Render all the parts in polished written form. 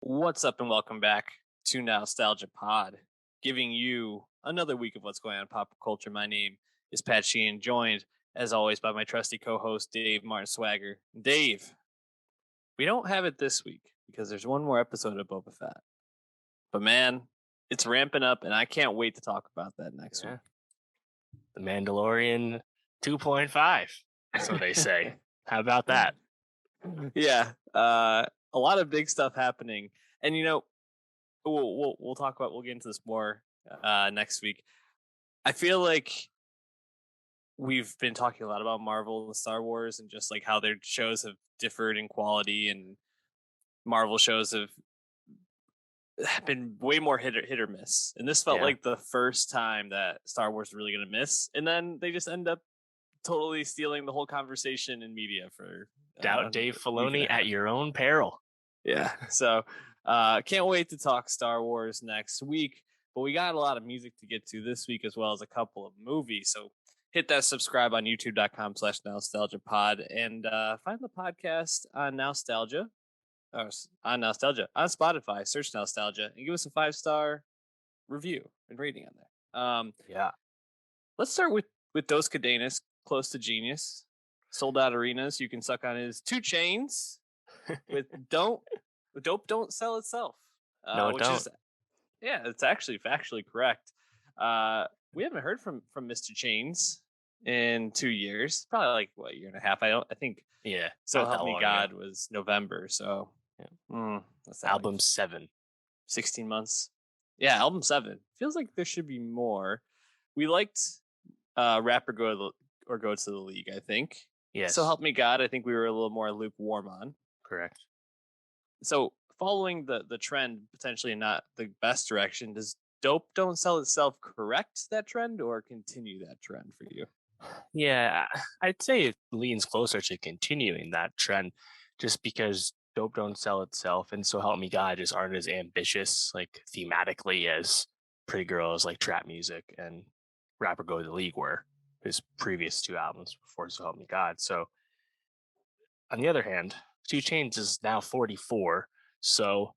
What's up, and welcome back to Nostalgia Pod, giving you another week of what's going on in pop culture. My name is Pat Sheehan, joined as always by my trusty co-host Dave Martin Swagger. Dave, we don't have it this week because there's one more episode of Boba Fett, but man, it's ramping up, and I can't wait to talk about that next week. The Mandalorian 2.5, so they say. How about that? Yeah, a lot of big stuff happening, and we'll talk about. We'll get into this more next week. I feel like we've been talking a lot about Marvel and Star Wars, and just like how their shows have differed in quality, and Marvel shows have been way more hit or miss. And this felt like the first time that Star Wars was really going to miss, and then they just end up totally stealing the whole conversation in media for doubt Dave Filoni at your own peril. Yeah, so can't wait to talk Star Wars next week, but we got a lot of music to get to this week, as well as a couple of movies. So hit that subscribe on youtube.com/nostalgiapod and find the podcast on Nowstalgia, on Spotify. Search Nowstalgia and give us a 5-star review and rating on there. Let's start with Dos Cadenas, Close to Genius. Sold out arenas. You can suck on his 2 Chainz with Dope Don't Sell Itself. No, it don't. It's actually factually correct. We haven't heard from Mr. Chainz in 2 years. Probably like a year and a half. I think. Yeah. So Help Me God was November. So that's album 7. 16 months. Yeah, album 7. Feels like there should be more. We liked Rapper Go to the League, I think. Yes. So Help Me God, I think we were a little more lukewarm on. Correct. So following the trend, potentially not the best direction, does Dope Don't Sell Itself correct that trend or continue that trend for you? Yeah, I'd say it leans closer to continuing that trend, just because Dope Don't Sell Itself and So Help Me God just aren't as ambitious, like thematically, as Pretty Girls, like trap music, and Rapper Go to the League were his previous 2 albums before So Help Me God. So on the other hand, 2 Chainz is now 44, so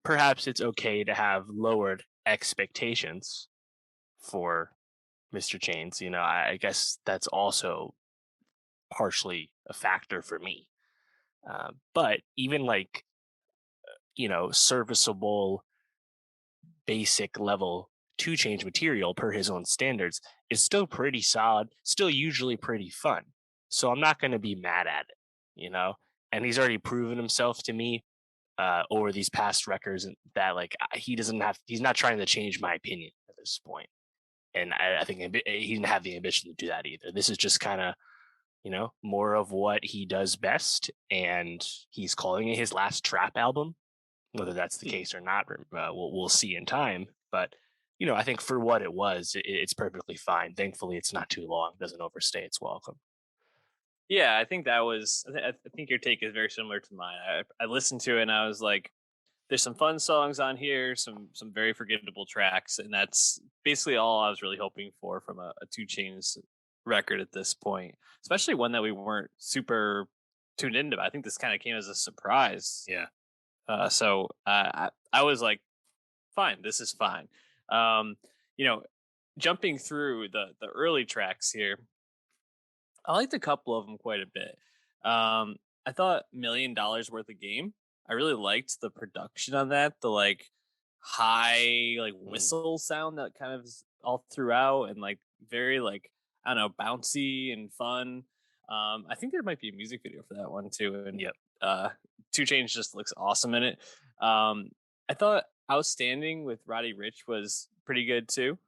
perhaps it's okay to have lowered expectations for Mr. Chainz. I guess that's also partially a factor for me. But even serviceable, basic level 2 Chainz material per his own standards is still pretty solid, still usually pretty fun. So I'm not going to be mad at it, and he's already proven himself to me over these past records that he's not trying to change my opinion at this point. And I think he didn't have the ambition to do that either. This is just kind of, more of what he does best. And he's calling it his last trap album. Whether that's the case or not, we'll see in time. But, I think for what it was, it's perfectly fine. Thankfully, it's not too long. It doesn't overstay its welcome. Yeah, I think that was. I think your take is very similar to mine. I listened to it and I was like, "There's some fun songs on here, some very forgettable tracks," and that's basically all I was really hoping for from a 2 Chainz record at this point, especially one that we weren't super tuned into. I think this kind of came as a surprise. Yeah. So I was like, "Fine, this is fine." Jumping through the early tracks here. I liked a couple of them quite a bit. I thought $1 Million Worth of Game. I really liked the production on that. The high whistle sound that kind of is all throughout, and very I don't know, bouncy and fun. I think there might be a music video for that one too. And 2 Chainz just looks awesome in it. I thought Outstanding with Roddy Ricch was pretty good too.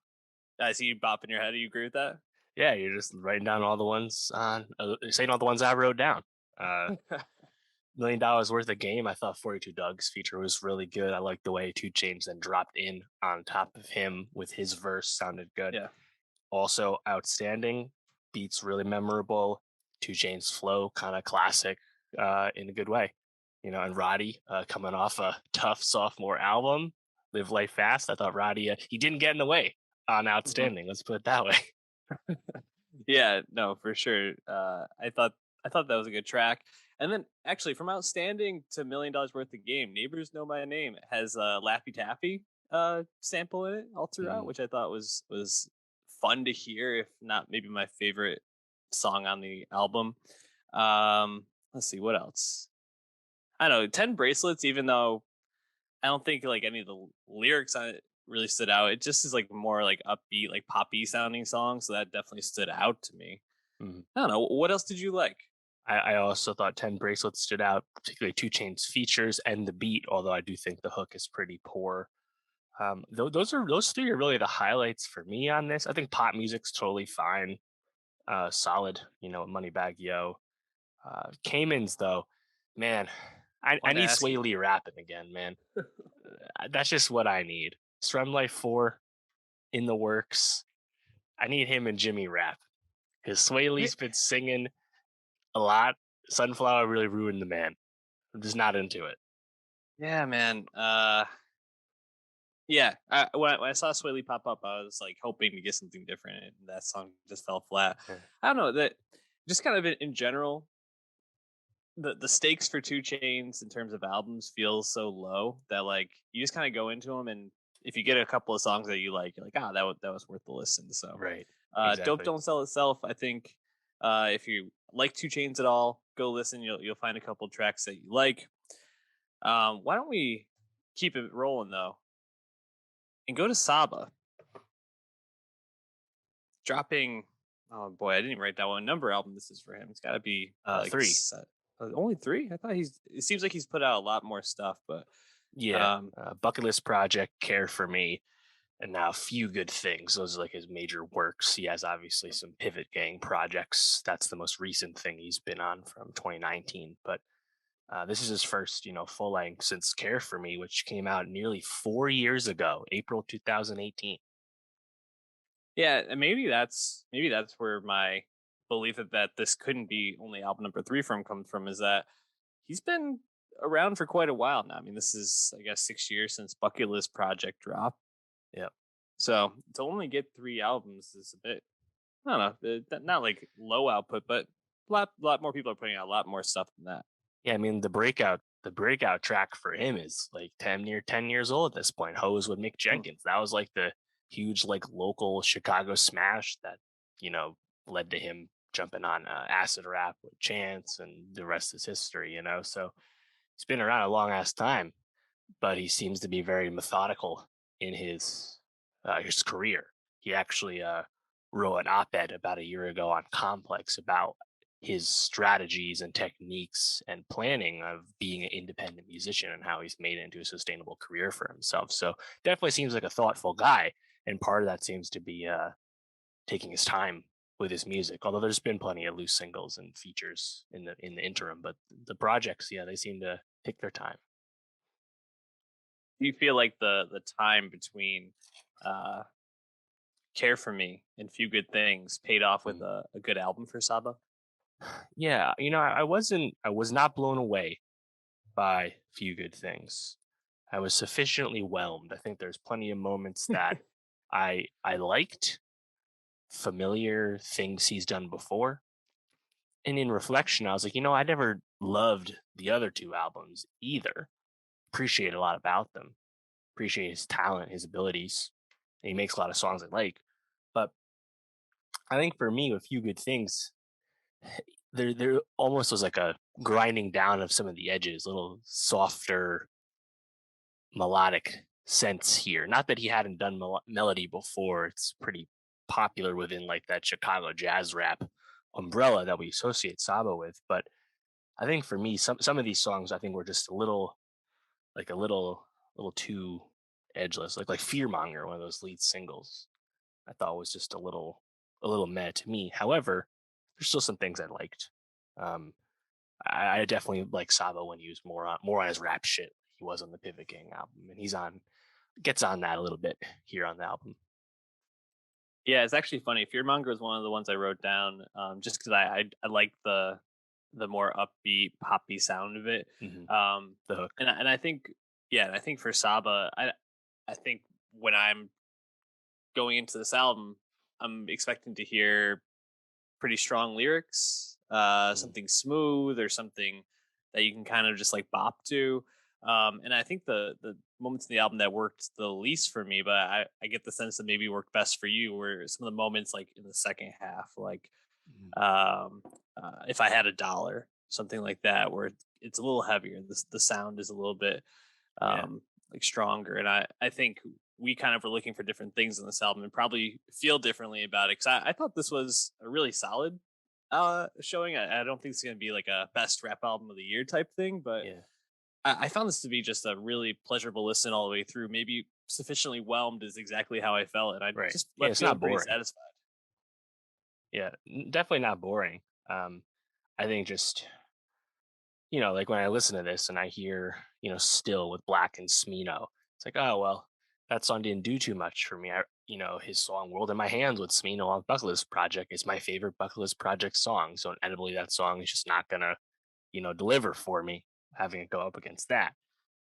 I see you bopping your head. Do you agree with that? Yeah, you're just writing down all the ones saying all the ones I wrote down. $1 Million Worth of Game. I thought 42 Doug's feature was really good. I liked the way 2 Chainz then dropped in on top of him with his verse. Sounded good. Yeah. Also, Outstanding. Beats really memorable. 2 Chainz flow, kind of classic in a good way. And Roddy coming off a tough sophomore album, Live Life Fast. I thought Roddy, he didn't get in the way on Outstanding. Mm-hmm. Let's put it that way. Yeah, no, for sure. I thought that was a good track. And then actually, from Outstanding to $1 Million Worth of Game, Neighbors Know My Name has a Laffy Taffy sample in it all throughout, Mm. which I thought was fun to hear, if not maybe my favorite song on the album. Let's see what else. I don't know, 10 Bracelets, even though I don't think like any of the lyrics on it really stood out. It just is like more like upbeat, like poppy sounding song, so that definitely stood out to me. Mm. I don't know. What else did you like? I also thought 10 Bracelets stood out, particularly 2 Chainz features and the beat, although I do think the hook is pretty poor. Those three are really the highlights for me on this. I think pop music's totally fine, solid. Moneybag Yo. Caymans though, man, I Wanted to need ask Sway you. Lee rapping again, man. That's just what I need. Strem Life 4 in the works. I need him and Jimmy rap because Sway Yeah, Lee's been singing a lot. Sunflower really ruined the man. I'm just not into it. yeah, man. Yeah. When I saw Sway Lee pop up, I was like hoping to get something different, and that song just fell flat. Yeah. I don't know that. Just kind of in general, the stakes for 2 Chainz in terms of albums feels so low that like you just kind of go into them, and if you get a couple of songs that you like, you're like, that was worth the listen. So, Right. Dope Exactly. Don't Sell Itself. I think if you like 2 Chainz at all, go listen. You'll find a couple tracks that you like. Why don't we keep it rolling though, and go to Saba dropping? Oh boy, I didn't write that one. Number album this is for him. It's got to be like 3. only 3. I thought he's. It seems like he's put out a lot more stuff, but Yeah. Bucket List Project, Care for Me, and now Few Good Things. Those are like his major works. He has obviously some Pivot Gang projects. That's the most recent thing he's been on from 2019. But this is his first, full length since Care for Me, which came out nearly 4 years ago, April 2018. yeah, and maybe that's where my belief that this couldn't be only album number 3 from comes from, is that he's been around for quite a while now. I mean, this is I guess 6 years since Bucket List Project dropped. Yeah. So to only get 3 albums is a bit, I don't know, not like low output, but lot more people are putting out a lot more stuff than that. Yeah, I mean the breakout track for him is like 10 years old at this point. Hose with Mick Hmm. Jenkins. That was like the huge like local Chicago smash that, you know, led to him jumping on acid rap with Chance, and the rest is history. So he's been around a long ass time, but he seems to be very methodical in his career. He actually wrote an op-ed about a year ago on Complex about his strategies and techniques and planning of being an independent musician and how he's made it into a sustainable career for himself. So definitely seems like a thoughtful guy, and part of that seems to be taking his time with his music. Although there's been plenty of loose singles and features in the interim, but the projects, yeah, they seem to take their time. Do you feel like the time between uh, Care for Me and Few Good Things paid off with Mm. a good album for Saba? Yeah, I was not blown away by Few Good Things. I was sufficiently whelmed. I think there's plenty of moments that I liked, familiar things he's done before. And in reflection, I was like, I never loved the other 2 albums either. Appreciate a lot about them. Appreciate his talent, his abilities. And he makes a lot of songs I like. But I think for me, with Few Good Things, there almost was like a grinding down of some of the edges, a little softer melodic sense here. Not that he hadn't done melody before. It's pretty popular within like that Chicago jazz rap umbrella that we associate Saba with. But I think for me, some of these songs I think were just a little too edgeless. Like Fearmonger, one of those lead singles, I thought was just a little meh to me. However, there's still some things I liked. Um, I definitely like Saba when he was more on his rap shit. He was on the Pivot Gang album, and gets on that a little bit here on the album. Yeah, it's actually funny. Fearmonger is one of the ones I wrote down, just because I like the more upbeat poppy sound of it. Hmm. Um, The hook. and I think, yeah, I think for Saba, I think when I'm going into this album, I'm expecting to hear pretty strong lyrics, Mm. something smooth or something that you can kind of just like bop to. And I think the moments in the album that worked the least for me, but I get the sense that maybe worked best for you, were some of the moments like in the second half, like Mhm. if I had a dollar, something like that, where it's a little heavier. The sound is a little bit Yeah. like stronger, and I think we kind of were looking for different things in this album and probably feel differently about it. Because I thought this was a really solid showing. I don't think it's going to be like a best rap album of the year type thing, but Yeah. I found this to be just a really pleasurable listen all the way through. Maybe sufficiently whelmed is exactly how I felt, and I Right. just Yeah. left It's feeling not pretty boring. satisfied. Yeah. Definitely not boring. I think just, like when I listen to this and I hear, Still with Black and Smino, it's like, oh, well, that song didn't do too much for me. His song World in My Hands with Smino on Bucket List Project is my favorite Bucket List Project song. So inevitably that song is just not going to, deliver for me having it go up against that.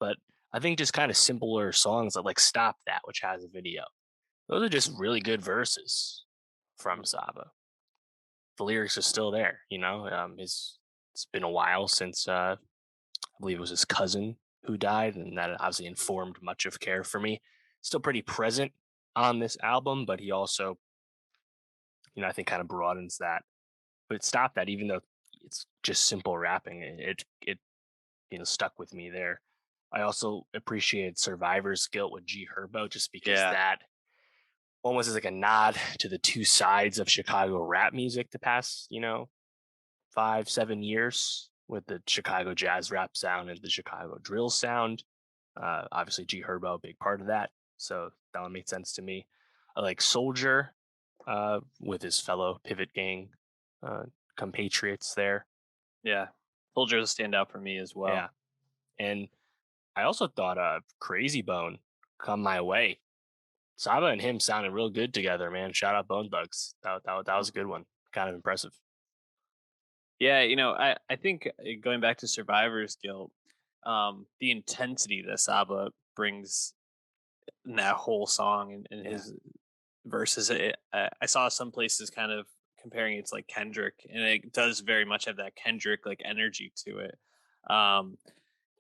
But I think just kind of simpler songs like Stop That, which has a video. Those are just really good verses from Mhm. Saba. The lyrics are still there, it's been a while since I believe it was his cousin who died, and that obviously informed much of Care for Me. Still pretty present on this album, but he also, I think kind of broadens that. But Stop That, even though it's just simple rapping, it stuck with me there. I also appreciated Survivor's Guilt with G Herbo just because Yeah, that almost is like a nod to the two sides of Chicago rap music the past, 5, 7 years with the Chicago jazz rap sound and the Chicago drill sound. Obviously, G Herbo, a big part of that. So that one made sense to me. I like Soldier with his fellow Pivot Gang uh, compatriots there. yeah. Soldier is a standout for me as well. Yeah. And I also thought Crazy Bone Come My Way. Saba and him sounded real good together, man. Shout out Bone Bugs. That was a good one. Kind of impressive. Yeah, I think going back to Survivor's Guilt, the intensity that Saba brings in that whole song and Yeah. his verses, I saw some places kind of comparing it to like Kendrick, and it does very much have that Kendrick like energy to it. Um,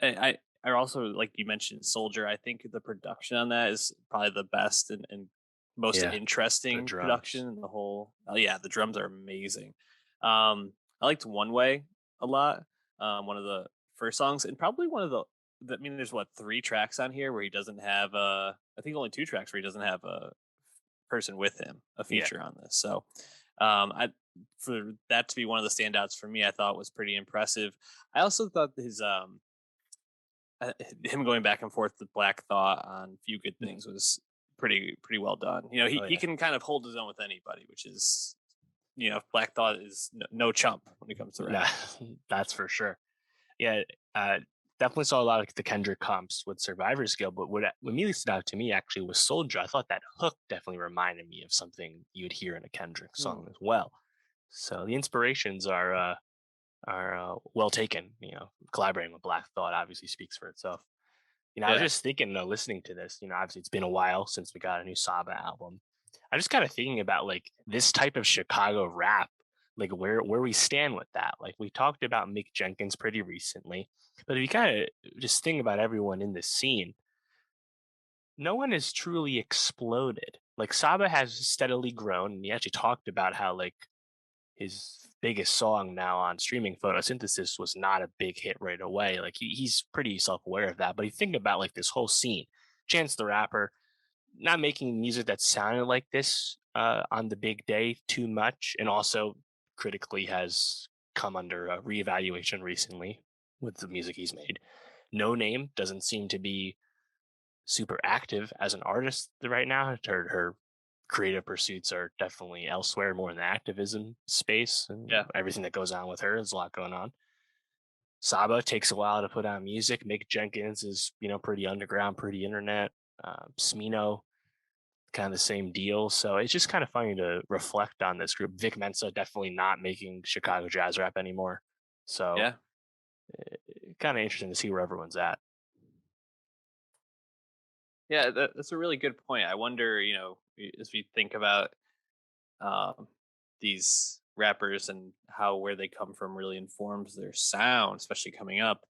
I also like you mentioned Soldier. I think the production on that is probably the best and most Yeah. The interesting drums. production in the whole. Oh yeah, the drums are amazing. I liked One Way a lot. One of the first songs, and probably one of the. I mean, there's what, three tracks on here where he doesn't have. I think only two tracks where he doesn't have a person with him, a Yeah. feature on this. So, I for that to be one of the standouts for me, I thought was pretty impressive. I also thought his him going back and forth with Black Thought on Few Good Mm. Things was pretty well done. Oh He yeah. can kind of hold his own with anybody, which is Black Thought is no chump when it comes to Nah, rapping. that's for sure. Yeah, uh, definitely saw a lot of the Kendrick comps with Survivor's Guild, but what immediately stood out to me actually was Soldier. I thought that hook definitely reminded me of something you'd hear in a Kendrick Hmm. song as well. So the inspirations are well taken. Collaborating with Black Thought obviously speaks for itself. I was Yeah. just thinking, listening to this. Obviously it's been a while since we got a new Saba album. I'm just kind of thinking about like this type of Chicago rap, like where we stand with that. Like we talked about Mick Jenkins pretty recently, but if you kind of just think about everyone in this scene, no one has truly exploded. Like Saba has steadily grown, and he actually talked about how like his biggest song now on streaming, Photosynthesis, was not a big hit right away. Like he's pretty self-aware of that. But you think about like this whole scene, Chance the Rapper not making music that sounded like this on the big day too much, and also critically has come under a reevaluation recently with the music he's made. No Name doesn't seem to be super active as an artist right now. Her creative pursuits are definitely elsewhere, more in the activism space, and Yeah. everything that goes on with her. There's a lot going on. Saba takes a while to put out music. Mick Jenkins is, pretty underground, pretty internet. Smino, kind of the same deal. So it's just kind of funny to reflect on this group. Vic Mensa definitely not making Chicago jazz rap anymore. So Yeah. kind of interesting to see where everyone's at. Yeah. That's a really good point. I wonder, as we think about um, these rappers and how where they come from really informs their sound, especially coming up.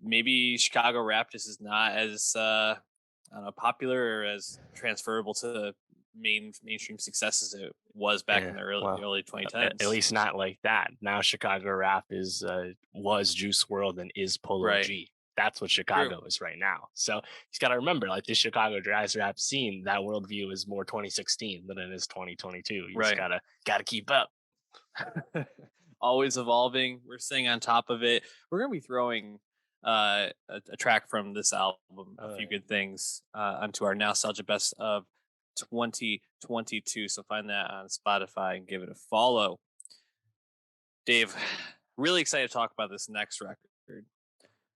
Maybe Chicago rap just is not as I don't know, popular or as transferable to mainstream success as it was back in Yeah, the well, early at 2010s. least not like that. Now Chicago rap is was Juice World and is Polo Right. G. That's what True. Chicago is right now. So he's got to remember, like this Chicago jazz rap scene, that worldview is more 2016 than it is 2022. You just Right. gotta keep up. Always evolving. We're staying on top of it. We're gonna be throwing a track from this album, A Few Yeah. Good Things, onto our Nostalgia Best of 2022. So find that on Spotify and give it a follow. Dave, really excited to talk about this next record,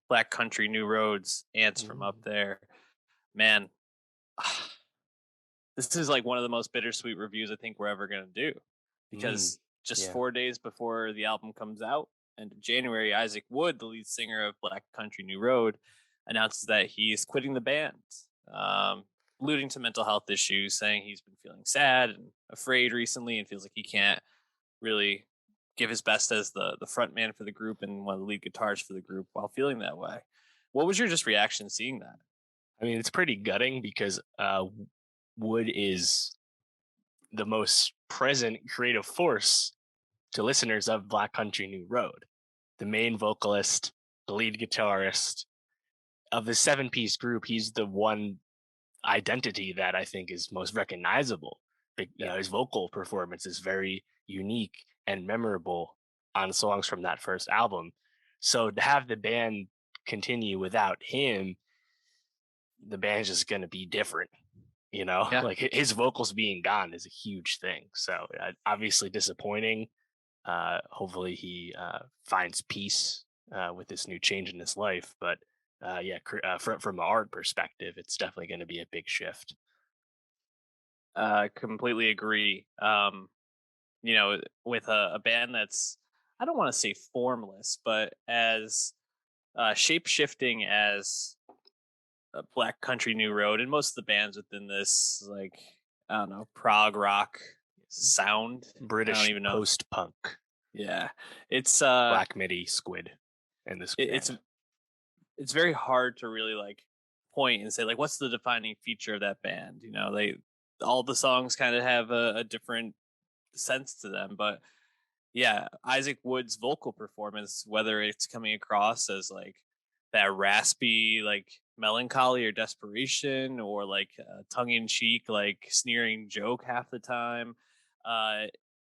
Black Country New Roads, Ants from Up Mm. There. Man, this is like one of the most bittersweet reviews I think we're ever gonna do, Mm. because just Yeah. 4 days before the album comes out, end of January, Isaac Wood, the lead singer of Black Country New Road, announces that he's quitting the band, um, alluding to mental health issues, saying he's been feeling sad and afraid recently and feels like he can't really give his best as the front man for the group and one of the lead guitarists for the group while feeling that way. What was your just reaction seeing that? I mean, it's pretty gutting because Wood is the most present creative force to listeners of Black Country New Road. The main vocalist, the lead guitarist of the 7-piece group, he's the one identity that I think is most recognizable. Yeah. His vocal performance is very unique and memorable on songs from that first album. So to have the band continue without him, the band's just going to be different. Yeah. Like his vocals being gone is a huge thing. So obviously disappointing. Hopefully he finds peace with this new change in his life. But yeah, from an art perspective, it's definitely going to be a big shift. Completely agree. With a band that's, I don't want to say formless, but as shape shifting as Black Country New Road and most of the bands within this, like, I don't know, prog rock sound. I don't British even know. post punk, Yeah, it's Black Midi, Squid, and this it's band. it's very hard to really like point and say like what's the defining feature of that band. They all the songs kind of have a different sense to them, but yeah, Isaac Wood's vocal performance, whether it's coming across as like that raspy, like melancholy or desperation, or like tongue in cheek, like sneering joke half the time, uh,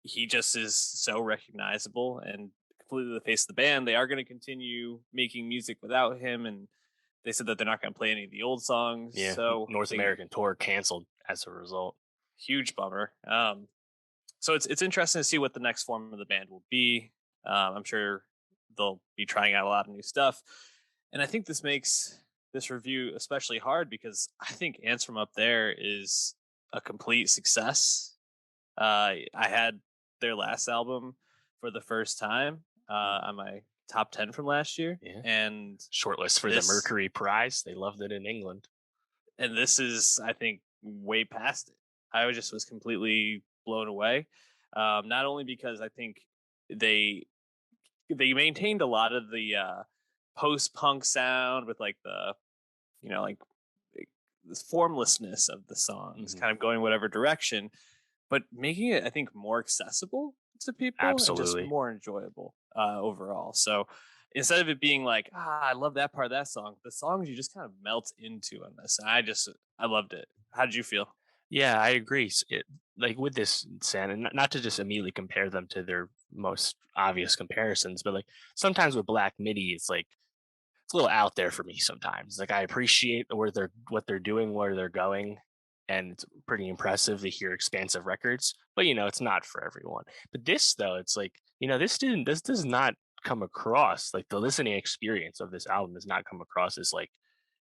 he just is so recognizable and completely the face of the band. They are going to continue making music without him, and they said that they're not going to play any of the old songs. Yeah, So North American tour canceled as a result. huge bummer. So it's interesting to see what the next form of the band will be. I'm sure they'll be trying out a lot of new stuff, and I think this makes this review especially hard because I think Ants from Up There is a complete success. I had their last album for the first time on my top 10 from last year, Yeah, and shortlist for the Mercury Prize. They loved it in England, and this is, I think, way past it. I was completely blown away. Not only because I think they they maintained a lot of the post punk sound with like the like the formlessness of the songs, kind of going whatever direction, but making it, I think, more accessible to people and just absolutely. more enjoyable overall. So instead of it being like, I love that part of that song, the songs you just kind of melt into on this. And I loved it. How did you feel? Yeah, I agree. Like with this San, and not to just immediately compare them to their most obvious comparisons, but like sometimes with Black Midi, it's like it's a little out there for me sometimes. Like I appreciate what they're doing, where they're going, and it's pretty impressive to hear expansive records. But it's not for everyone. But this though, it's like this does not come across like the listening experience of this album does not come across as like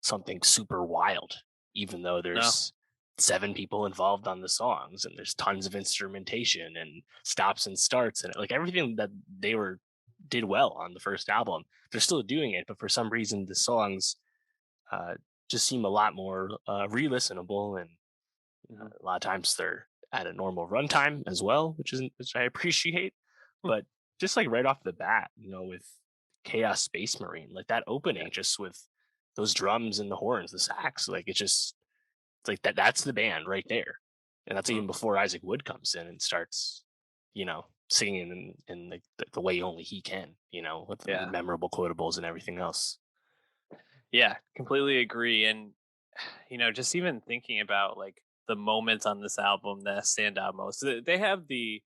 something super wild, even though No. there's 7 people involved on the songs and there's tons of instrumentation and stops and starts and like everything that they were did well on the first album they're still doing it, but for some reason the songs uh, just seem a lot more re-listenable, and Mhm. a lot of times they're at a normal runtime as well, which I appreciate. But just like right off the bat, with Chaos Space Marine, like that opening, just with those drums and the horns, the sax, like it's like that's the band right there. And that's Mhm. even before Isaac Wood comes in and starts, singing in like the way only he can, with the Yeah. memorable quotables and everything else. Yeah, completely agree. And just even thinking about like the moments on this album that stand out most. They have a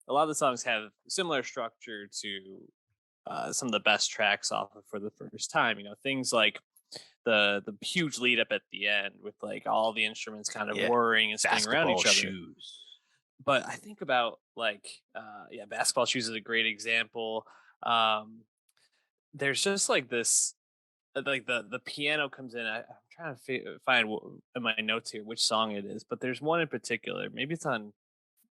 lot of the songs have similar structure to some of the best tracks off of For the First Time. Things like the huge lead up at the end with like all the instruments kind of Yeah. whirring and spinning around Basketball each other. shoes. But I think about like Basketball Shoes is a great example. Um, there's just like this like the piano comes in. I'm trying to find in my notes here which song it is, but there's one in particular. Maybe it's on.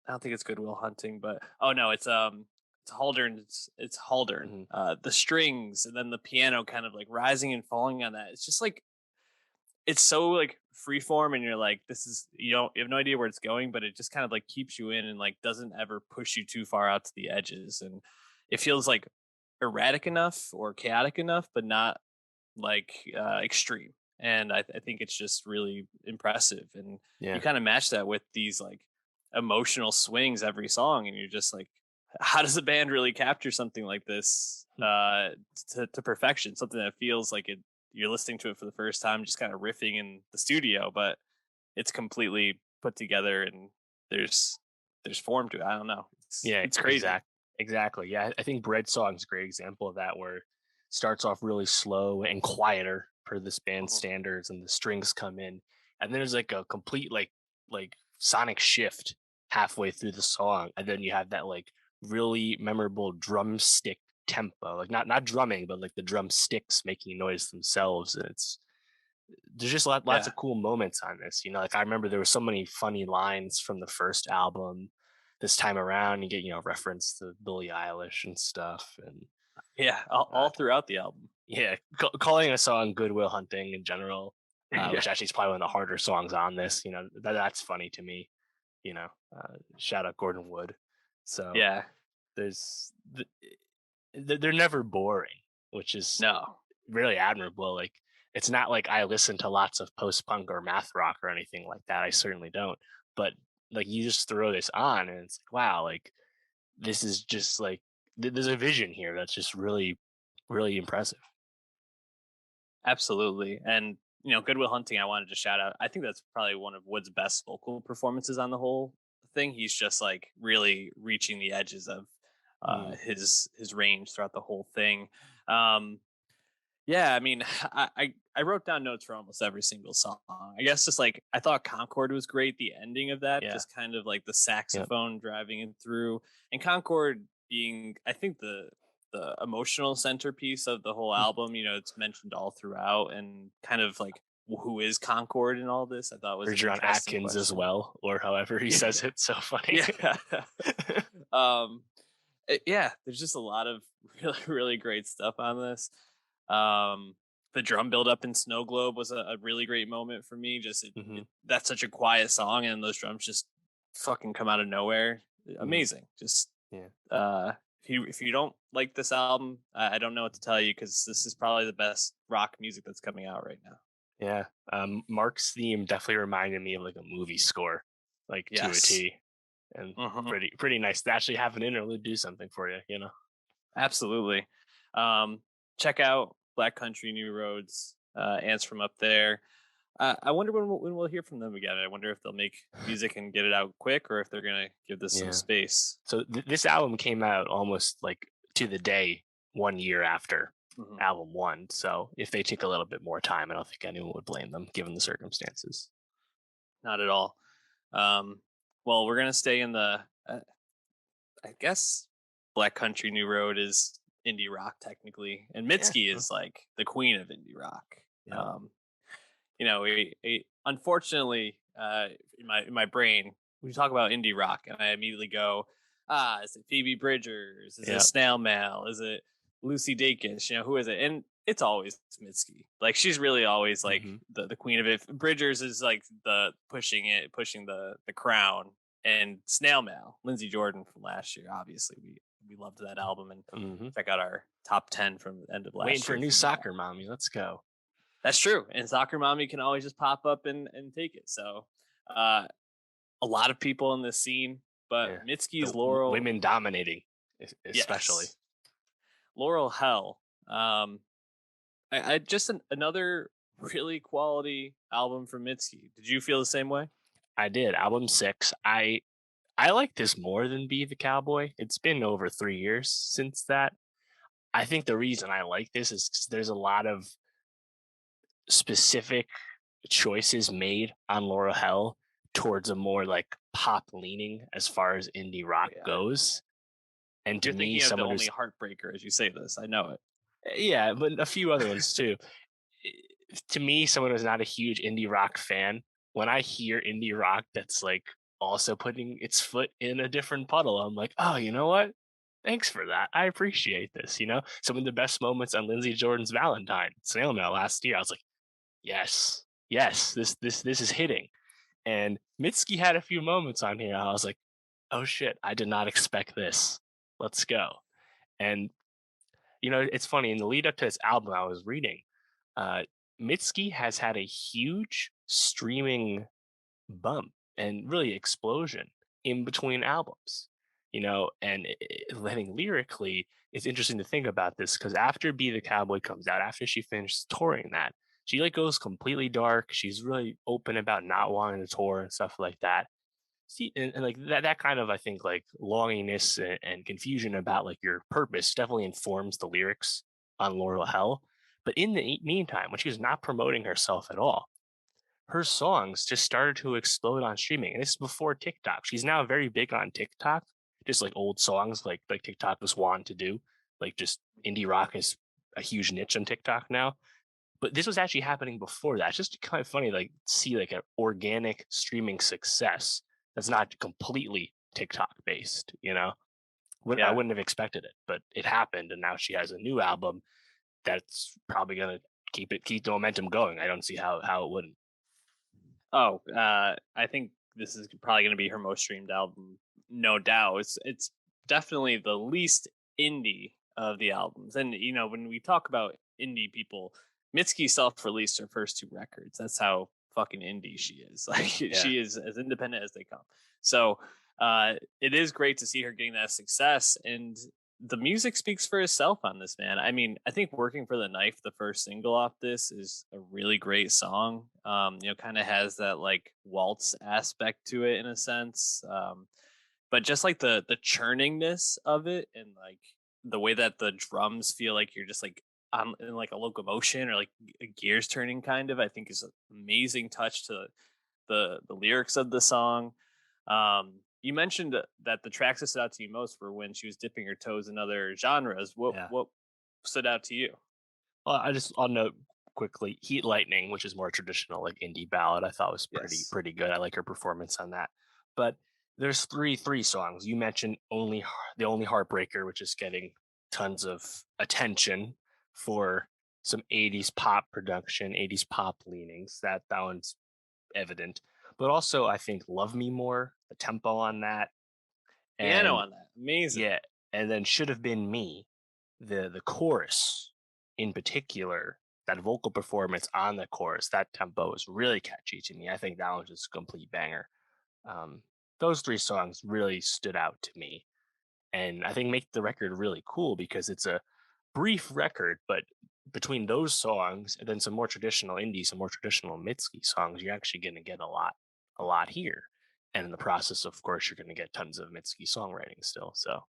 I don't think it's Goodwill Hunting, but oh no, it's Haldern. It's Haldern. Hmm. The strings and then the piano kind of like rising and falling on that. It's just like it's so like freeform, and you're like, this is you have no idea where it's going, but it just kind of like keeps you in and like doesn't ever push you too far out to the edges, and it feels like erratic enough or chaotic enough, but not like extreme. And I think it's just really impressive. And you Yeah. kind of match that with these like emotional swings every song, and you're just like, how does a band really capture something like this to perfection? Something that feels like you're listening to it for the first time, just kind of riffing in the studio, but it's completely put together and there's form to it. I don't know. Yeah, It's crazy. exactly. Yeah, I think Bread Song's a great example of that, where it starts off really slow and quieter per this band's Mhm. standards, and the strings come in, and then there's like a complete like sonic shift halfway through the song, and then you have that like really memorable drumstick tempo, like not drumming, but like the drumsticks making noise themselves, and there's just lots Yeah. of cool moments on this. Like I remember there were so many funny lines from the first album. This time around, you get reference to Billie Eilish and stuff, and Yeah. uh, All throughout the album. yeah, calling a song "Goodwill Hunting" in general, Yeah. which actually is probably one of the harder songs on this. That's funny to me. Shout out Gordon Wood. So Yeah. there's they're never boring, which is No. really admirable. Like it's not like I listen to lots of post punk or math rock or anything like that. I certainly don't. But like you just throw this on and it's like, wow, like this is just like there's a vision here that's just really, really impressive. Absolutely. And Goodwill Hunting, I wanted to shout out. I think that's probably one of Wood's best vocal performances on the whole thing. He's just like really reaching the edges of Mm, his range throughout the whole thing. Um, yeah, I mean, I wrote down notes for almost every single song. I guess just like I thought Concord was great. The ending of that, yeah. just kind of like the Yep. saxophone driving it through, and Concord being, I think the emotional centerpiece of the whole album. It's mentioned all throughout, and kind of like who is Concord in all this. I thought was an Bergeron interesting Atkins as question. well, or however he says Yeah, it. So funny. yeah. um, yeah, there's just a lot of really really great stuff on this. Um, the drum build up in Snow Globe was a really great moment for me. Just Hmm. that's such a quiet song, and those drums just fucking come out of nowhere. Mm, Amazing. Just yeah. if you don't like this album, I don't know what to tell you, because this is probably the best rock music that's coming out right now. Yeah. Mark's theme definitely reminded me of like a movie score, like to a Yes. T, and Hmm. pretty nice to actually have an interlude do something for you. Absolutely. Um, check out Black Country New Roads, Ants from Up There. I wonder when we'll hear from them again. I wonder if they'll make music and get it out quick, or if they're gonna give this some Yeah. space. So this album came out almost like to the day 1 year after Mhm. album one. So if they take a little bit more time, I don't think anyone would blame them given the circumstances. Not at all. Um, well, we're gonna stay in I guess Black Country New Road is indie rock technically, and Yeah. Mitski is like the queen of indie rock. Yeah. Um, unfortunately, in my brain, we talk about indie rock, and I immediately go, is it Phoebe Bridgers? Is it Yeah. Snail Mail? Is it Lucy Dacus? Who is it? And it's always Mitski. Like she's really always like Hmm. the queen of it. Bridgers is like the pushing the crown, and Snail Mail, Lindsey Jordan from last year. Obviously, we loved that album. And check Mm-hmm. out our top 10 from the end of last Waiting for year. a new Soccer Mommy. Let's go. That's true. And Soccer Mommy can always just pop up and take it. So a lot of people in this scene, but Yeah. Mitski's The Laurel, women dominating, especially. yes, Laurel Hell. I just another really quality album from Mitski. Did you feel the same way? I did. Album 6. I like this more than Be the Cowboy. It's been over 3 years since that. I think the reason I like this is 'cause there's a lot of specific choices made on Laurel Hell towards a more like pop leaning as far as indie rock Yeah. goes. And to You're me, thinking of the someone only who's heartbreaker as you say this. I know it. yeah, but a few other ones too. To me, someone who's not a huge indie rock fan, when I hear indie rock that's like also putting its foot in a different puddle, I'm like, oh, you know what? Thanks for that. I appreciate this. Some of the best moments on Lindsay Jordan's Valentine Snail Mail last year. I was like, yes, yes, this is hitting. And Mitski had a few moments on here. I was like, oh shit, I did not expect this. Let's go. And it's funny in the lead up to this album I was reading, uh, Mitski has had a huge streaming bump and really explosion in between albums. And letting lyrically, it's interesting to think about this because after Be the Cowboy comes out, after she finishes touring that, she like goes completely dark. She's really open about not wanting to tour and stuff like that. See, and like that kind of I think like longingness and confusion about like your purpose definitely informs the lyrics on Laurel Hell. But in the meantime, when she was not promoting herself at all, her songs just started to explode on streaming. And this is before TikTok. She's now very big on TikTok, just like old songs like TikTok was wanting to do. Like just indie rock is a huge niche on TikTok now. But this was actually happening before that. It's just kind of funny, like see like an organic streaming success that's not completely TikTok based. I Yeah. wouldn't have expected it, but it happened, and now she has a new album that's probably gonna keep the momentum going. I don't see how it wouldn't. Oh, I think this is probably going to be her most streamed album, no doubt. It's definitely the least indie of the albums. And when we talk about indie people, Mitski self-released her first 2 records. That's how fucking indie she is. Like Yeah. she is as independent as they come. So it is great to see her getting that success, and the music speaks for itself on this, man. I mean, I think Working for the Knife, the first single off this, is a really great song. Kind of has that like waltz aspect to it in a sense. But just like the churningness of it, and like the way that the drums feel like you're just like on in like a locomotion or like gears turning kind of, I think is an amazing touch to the lyrics of the song. You mentioned that the tracks that stood out to you most were when she was dipping her toes in other genres. What Yeah. what stood out to you? Well, I'll note quickly Heat Lightning, which is more traditional like indie ballad. I thought was Yes. pretty good. I like her performance on that. But there's three songs. You mentioned the only Heartbreaker, which is getting tons of attention for some 80s pop production, 80s pop leanings. That one's evident. But also I think Love Me More, the tempo on that, Piano and on that. Amazing. yeah, and then Should Have Been Me, the chorus in particular, that vocal performance on the chorus, that tempo is really catchy to me. I think that was just a complete banger. Um, those three songs really stood out to me, and I think make the record really cool because it's a brief record, but between those songs and then some more traditional indie, some more traditional Mitski songs, you're actually going to get a lot here. And in the process, of course, you're going to get tons of Mitski songwriting still. So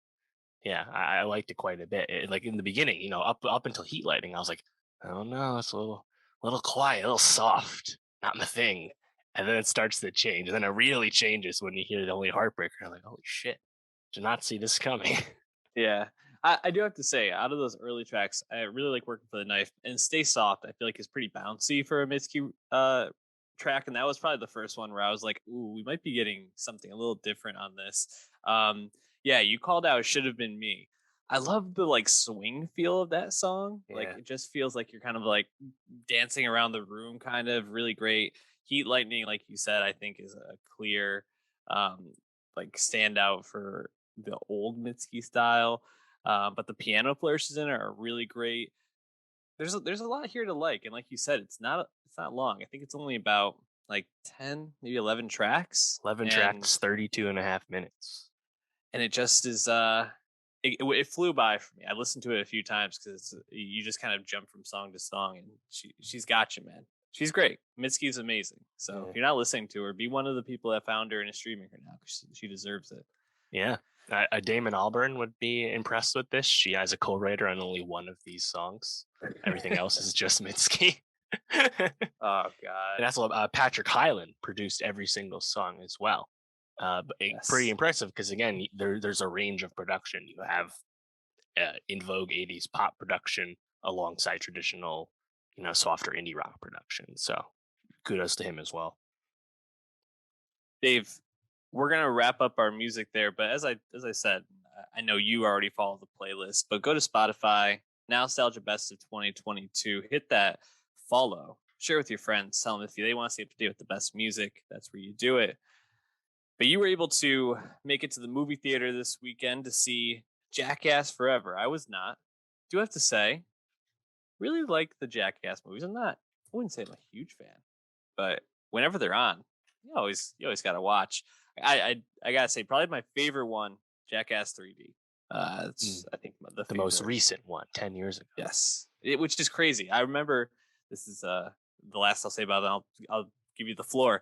yeah, I liked it quite a bit. Like in the beginning, up until Heat Lightning, I was like, oh no, it's a little quiet, a little soft, not my thing. And then it starts to change, and then it really changes when you hear the only Heartbreaker. I'm like, holy shit, did not see this coming. Yeah. I do have to say, out of those early tracks, I really like Working for the Knife, and Stay Soft, I feel like is pretty bouncy for a Mitski track. And that was probably the first one where I was like, ooh, we might be getting something a little different on this. Yeah, you called out Should Have Been Me. I love the like swing feel of that song. Like Yeah. it just feels like you're kind of like dancing around the room, kind of really great. Heat Lightning, like you said, I think is a clear like standout for the old Mitski style. But the piano flourishes in it are really great. There's a lot here to like, and like you said, it's not long. I think it's only about like 10, maybe 11 tracks, 11 tracks, 32 and a half minutes. and it just is it flew by for me. I listened to it a few times because you just kind of jump from song to song, and she's got you, man. She's great. Mitski's amazing. So if you're not listening to her, be one of the people that found her and is streaming her now, because she deserves it. Yeah. Damon Albarn would be impressed with this. She has a co-writer on only one of these songs. Everything else is just Mitski. Oh God! And that's Patrick Hyland produced every single song as well. Pretty impressive because again, there's a range of production. You have in vogue '80s pop production alongside traditional, softer indie rock production. So kudos to him as well. Dave, we're gonna wrap up our music there, but as I said, I know you already follow the playlist, but go to Spotify, Nowstalgia Best of 2022, hit that follow, share with your friends, tell them if they want to stay up to date with the best music, that's where you do it. But you were able to make it to the movie theater this weekend to see Jackass Forever. I was not. Do have to say, really like the Jackass movies. I wouldn't say I'm a huge fan, but whenever they're on, you always gotta watch. I gotta say, probably my favorite one, Jackass 3D. It's I think the most recent one, 10 years ago. Yes, which is crazy. I remember, this is the last I'll say about it. I'll give you the floor.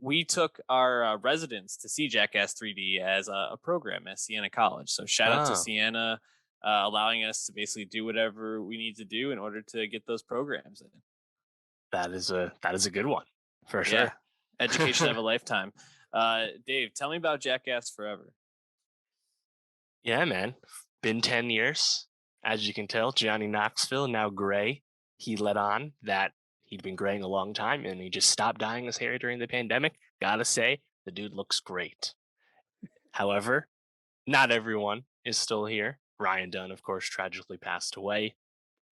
We took our residents to see Jackass 3D as a program at Siena College. So shout out to Siena, allowing us to basically do whatever we need to do in order to get those programs in. That is a good one for sure. Yeah. Education of a lifetime. Dave, tell me about Jackass Forever. Yeah, man. Been 10 years. As you can tell, Johnny Knoxville, now gray. He let on that he'd been graying a long time and he just stopped dyeing his hair during the pandemic. Gotta say, the dude looks great. However, not everyone is still here. Ryan Dunn, of course, tragically passed away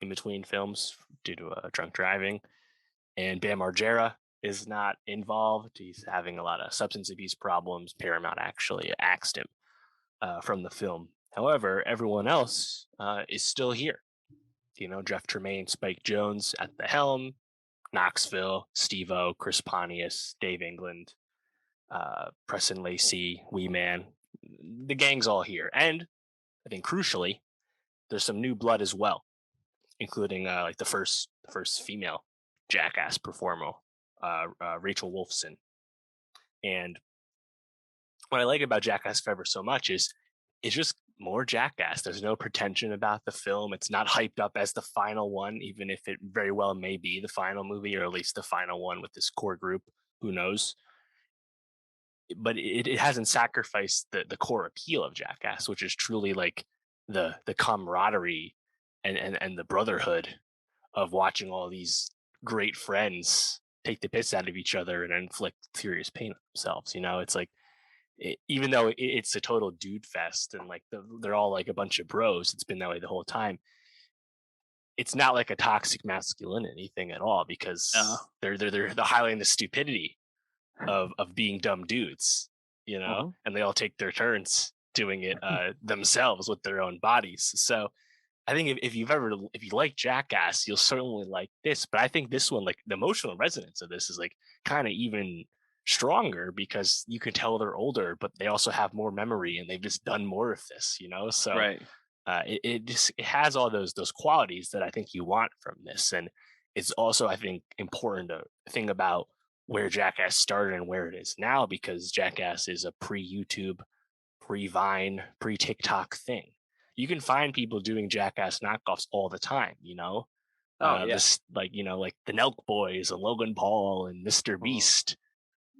in between films due to drunk driving. And Bam Margera is not involved. He's having a lot of substance abuse problems. Paramount actually axed him from the film. However, everyone else is still here. Jeff Tremaine, Spike Jonze at the helm, Knoxville, Steve-O, Chris Pontius, Dave England, Preston Lacey, Wee Man. The gang's all here. And I think crucially, there's some new blood as well, including like the first female Jackass performer, Rachel Wolfson. And what I like about Jackass Forever so much is it's just more Jackass. There's no pretension about the film. It's not hyped up as the final one, even if it very well may be the final movie, or at least the final one with this core group. Who knows? But it hasn't sacrificed the core appeal of Jackass, which is truly like the camaraderie and the brotherhood of watching all these great friends take the piss out of each other and inflict serious pain on themselves. It's like, even though it's a total dude fest and like they're all like a bunch of bros, it's been that way the whole time. It's not like a toxic masculinity thing at all, because they're highlighting the stupidity of being dumb dudes, and they all take their turns doing it themselves with their own bodies. So I think if you like Jackass, you'll certainly like this. But I think this one, like the emotional resonance of this is like kind of even stronger, because you can tell they're older, but they also have more memory and they've just done more of this, So right. It has all those qualities that I think you want from this. And it's also, I think, important to think about where Jackass started and where it is now, because Jackass is a pre-YouTube, pre-Vine, pre-TikTok thing. You can find people doing Jackass knockoffs all the time, This, like the Nelk Boys and Logan Paul and Mr. Beast.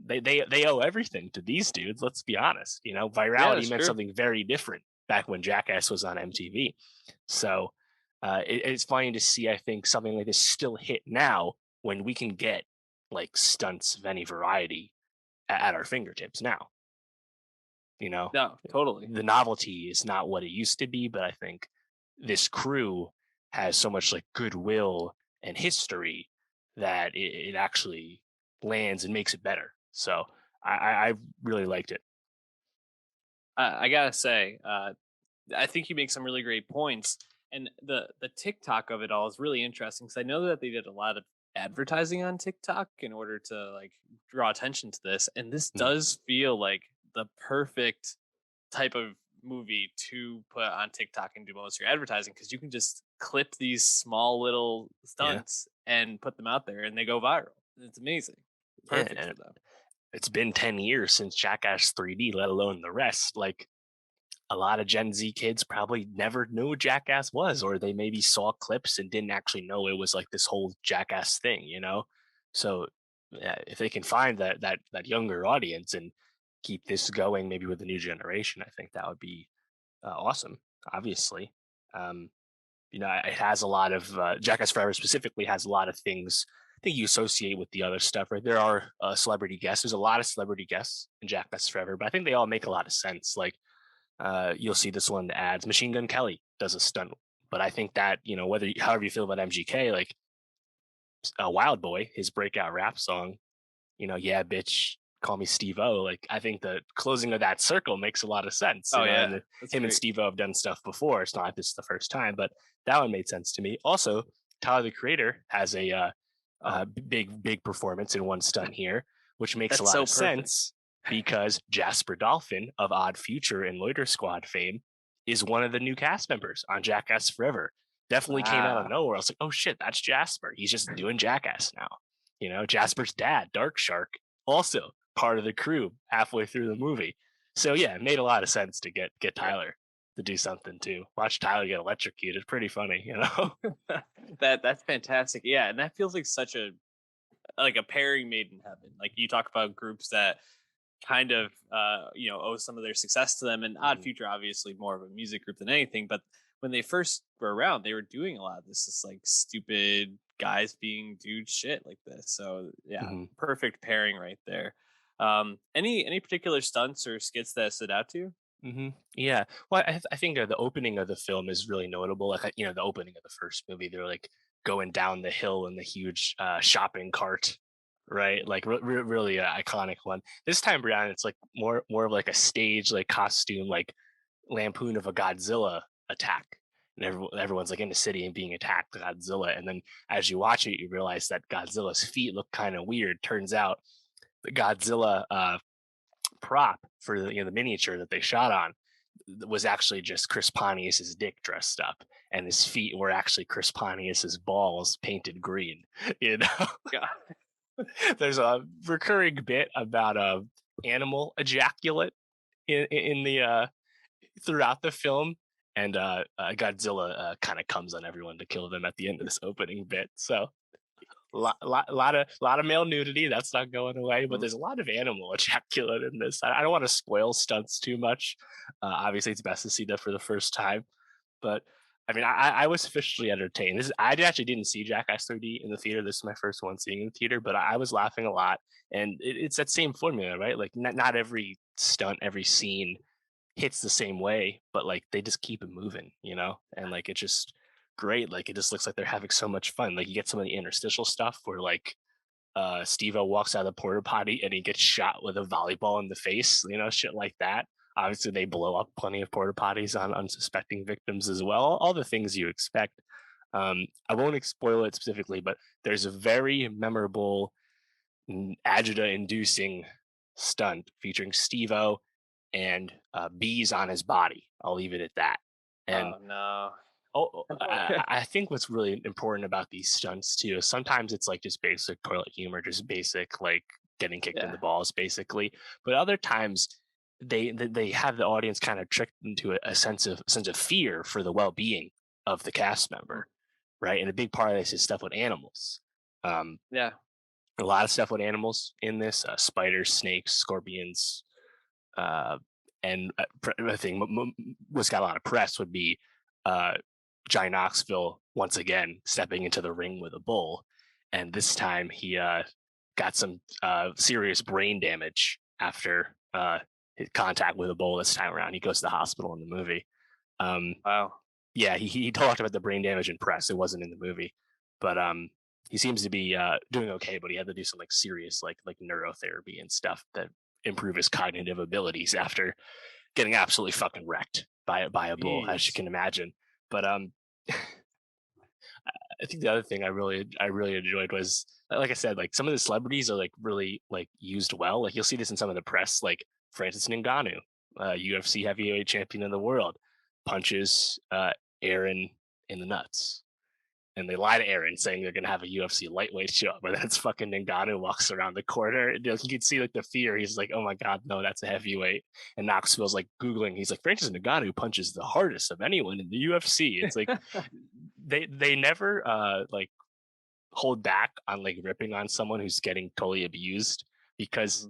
They owe everything to these dudes. Let's be honest. Virality meant something very different back when Jackass was on MTV. So it's funny to see, I think, something like this still hit now, when we can get like stunts of any variety at our fingertips now. No, totally. The novelty is not what it used to be, but I think this crew has so much like goodwill and history that it actually lands and makes it better. So I really liked it. I gotta say, I think you make some really great points, and the TikTok of it all is really interesting because I know that they did a lot of advertising on TikTok in order to like draw attention to this, and this Mm, does feel like the perfect type of movie to put on TikTok and do most of your advertising because you can just clip these small little yeah, stunts and put them out there, and they go viral. It's amazing, yeah, perfect and for them. it's been 10 years since Jackass 3D, let alone the rest. Like a lot of Gen Z kids probably never knew what Jackass was, or they maybe saw clips and didn't actually know it was like this whole Jackass thing, you know? So yeah, if they can find that younger audience and keep this going, maybe with the new generation, I think that would be awesome. Obviously, um, it has a lot of Jackass Forever specifically has a lot of things I think you associate with the other stuff, right? There are celebrity guests. There's a lot of celebrity guests in Jackass Forever, but I think they all make a lot of sense. Like you'll see this one in the ads. Machine Gun Kelly does a stunt, but I think that however you feel about MGK, like Wild Boy, his breakout rap song, yeah, bitch, call me Steve O. Like I think the closing of that circle makes a lot of sense, Oh and yeah, that's him and great. Steve O have done stuff before. It's not like this is the first time, but that one made sense to me. Also, Tyler the Creator has a Oh, big performance in one stunt here, which makes a that's lot so of perfect. sense because Jasper Dolphin of Odd Future and Loiter Squad fame is one of the new cast members on Jackass Forever. Definitely came out of Wow. nowhere. I was like, oh shit, that's Jasper. He's just doing Jackass now. Jasper's dad, Dark Shark, also part of the crew halfway through the movie. So yeah, it made a lot of sense to get Tyler to do something too. Watch Tyler get electrocuted. It's pretty funny. That's fantastic. Yeah, and that feels like such a like a pairing made in heaven. Like you talk about groups that kind of owe some of their success to them, and Odd Mhm. Future obviously more of a music group than anything, but when they first were around they were doing a lot of this just like stupid guys being dude shit like this. So yeah, Mhm. perfect pairing right there. Any particular stunts or skits that stood out to you? Yeah. Well, I think the opening of the film is really notable. Like, the opening of the first movie, they're like going down the hill in the huge shopping cart, right? Like, really an iconic one. This time around, it's like more of like a stage, like costume, like lampoon of a Godzilla attack. And everyone's like in the city and being attacked by Godzilla. And then as you watch it, you realize that Godzilla's feet look kind of weird. Turns out the Godzilla prop for the miniature that they shot on was actually just Chris Pontius's dick dressed up, and his feet were actually Chris Pontius's balls painted green. You know, Yeah. there's a recurring bit about a animal ejaculate in the throughout the film, and Godzilla kind of comes on everyone to kill them at the end of this opening bit. So lot of male nudity that's not going away, but Mhm. there's a lot of animal ejaculate in this. I don't want to spoil stunts too much. Obviously, it's best to see that for the first time, but I mean, I was officially entertained. I actually didn't see Jackass 3D in the theater. This is my first one seeing in the theater, but I was laughing a lot, and it's that same formula, right? Like not every stunt, every scene hits the same way, but like they just keep it moving, and like it's just great. Like it just looks like they're having so much fun. Like you get some of the interstitial stuff where like Steve walks out of the porta potty and he gets shot with a volleyball in the face, shit like that. Obviously, they blow up plenty of porta potties on unsuspecting victims as well. All the things you expect. I won't spoil it specifically, but there's a very memorable agita-inducing stunt featuring Steve-O and bees on his body. I'll leave it at that. And Oh no. I think what's really important about these stunts too is sometimes it's like just basic toilet humor, just basic like getting kicked in Yeah. the balls, basically. But other times they have the audience kind of tricked into a sense of fear for the well being of the cast Mm. member, right? And a big part of this is stuff with animals. Um, Yeah. a lot of stuff with animals in this: spiders, snakes, scorpions, uh, and I think what's got a lot of press would be uh, Johnny Knoxville once again stepping into the ring with a bull, and this time he got some serious brain damage after his contact with a bull. This time around, he goes to the hospital in the movie. Um, Wow. yeah, he talked about the brain damage in press. It wasn't in the movie, but he seems to be doing okay. But he had to do some like serious like neurotherapy and stuff that improve his cognitive abilities after getting absolutely fucking wrecked by a bull, as you can imagine. But I think the other thing I really enjoyed was, like I said, like some of the celebrities are like really like used well. Like you'll see this in some of the press, like Francis Ngannou, UFC heavyweight champion of the world, punches Aaron in the nuts. And they lie to Aaron saying they're gonna have a UFC lightweight show, but then it's fucking Ngannou walks around the corner. And, you can see like the fear. He's like, "Oh my god, no, that's a heavyweight." And Knoxville's like googling. He's like, "Francis Ngannou punches the hardest of anyone in the UFC." It's like they never like hold back on like ripping on someone who's getting totally abused, because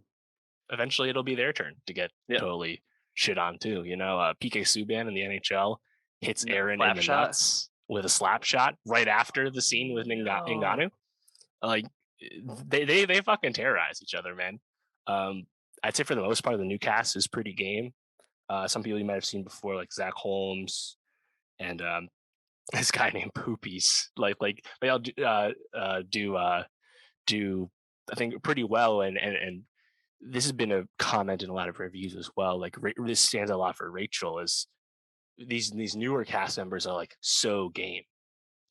eventually it'll be their turn to get totally shit on too. PK Subban in the NHL hits Aaron in the nuts with a slap shot right after the scene with Ngannou. Like they fucking terrorize each other, man. I'd say for the most part, the new cast is pretty game. Some people you might have seen before, like Zach Holmes and this guy named Poopies. Like they all do I think pretty well, and this has been a comment in a lot of reviews as well. Like this stands a lot for Rachel, is these newer cast members are like so game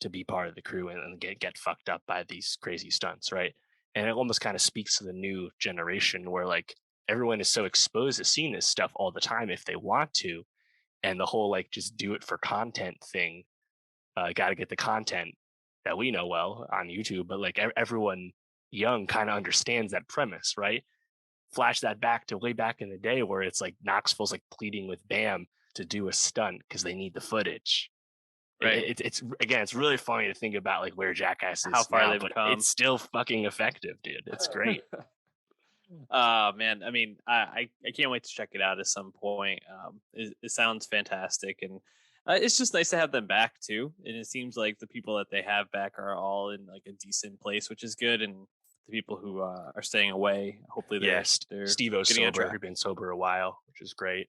to be part of the crew and get fucked up by these crazy stunts, right? And it almost kind of speaks to the new generation where like everyone is so exposed to seeing this stuff all the time if they want to, and the whole like just do it for content thing. Got to get the content that we know well on YouTube, but like everyone young kind of understands that premise, right? Flash that back to way back in the day where it's like Knoxville's like pleading with Bam to do a stunt because they need the footage. Right. It's again, it's really funny to think about like where Jackass is how far now, they've but come. it's still fucking effective, dude. It's great. Man, I mean, I can't wait to check it out at some point. It sounds fantastic, and it's just nice to have them back too. And it seems like the people that they have back are all in like a decent place, which is good. And the people who are staying away, hopefully they're Steve-O's sober. He's been sober a while, which is great.